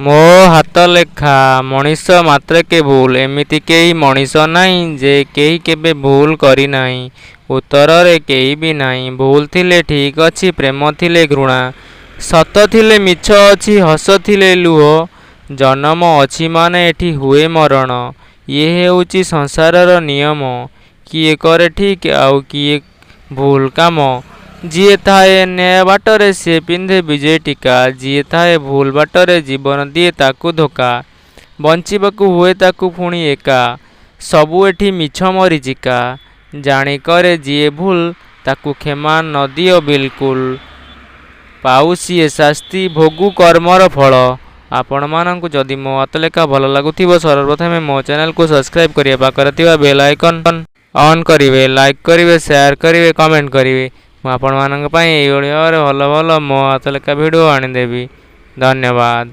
ମୋ ହାତ ଲେଖା ମଣିଷ ମାତ୍ରକେ ଭୁଲ। ଏମିତି କେହି ମଣିଷ ନାହିଁ ଯେ କେହି କେବେ ଭୁଲ କରିନାହିଁ। ଉତ୍ତରରେ କେହି ବି ନାହିଁ। ଭୁଲ ଥିଲେ ଠିକ୍ ଅଛି, ପ୍ରେମ ଥିଲେ ଘୃଣା, ସତ ଥିଲେ ମିଛ ଅଛି, ହସ ଥିଲେ ଲୁହ। ଜନମ ଅଛି ମାନେ ଏଠି ହୁଏ ମରଣ। ଇଏ ହେଉଛି ସଂସାରର ନିୟମ। କିଏ କରେ ଠିକ୍ ଆଉ କିଏ ଭୁଲ କାମ। ଯିଏ ଥାଏ ନ୍ୟାୟ ବାଟରେ ସିଏ ପିନ୍ଧେ ବିଜୟ ଟିକା। ଯିଏ ଥାଏ ଭୁଲ ବାଟରେ ଜୀବନ ଦିଏ ତାକୁ ଧୋକା। ବଞ୍ଚିବାକୁ ହୁଏ ତାକୁ ପୁଣି ଏକା। ସବୁ ଏଠି ମିଛ ମରିଚିକା। ଜାଣି କରେ ଯିଏ ଭୁଲ ତାକୁ କ୍ଷମା ନ ଦିଅ ବିଲକୁଲ। ପାଉ ସିଏ ଶାସ୍ତି, ଭୋଗୁ କର୍ମର ଫଳ। ଆପଣମାନଙ୍କୁ ଯଦି ମୋ ହାତ ଲେଖା ଭଲ ଲାଗୁଥିବ ସର୍ବପ୍ରଥମେ ମୋ ଚ୍ୟାନେଲକୁ ସବସ୍କ୍ରାଇବ୍ କରିବେ, ପାଖରେ ଥିବା ବେଲ୍ ଆଇକନ୍ ଅନ୍ କରିବେ, ଲାଇକ୍ କରିବେ, ସେୟାର କରିବେ, କମେଣ୍ଟ କରିବେ। ମୁଁ ଆପଣମାନଙ୍କ ପାଇଁ ଏଇଭଳି ଭାବରେ ଭଲ ଭଲ ମୋ ହାତ ଲେଖା ଭିଡ଼ିଓ ଆଣିଦେବି। ଧନ୍ୟବାଦ।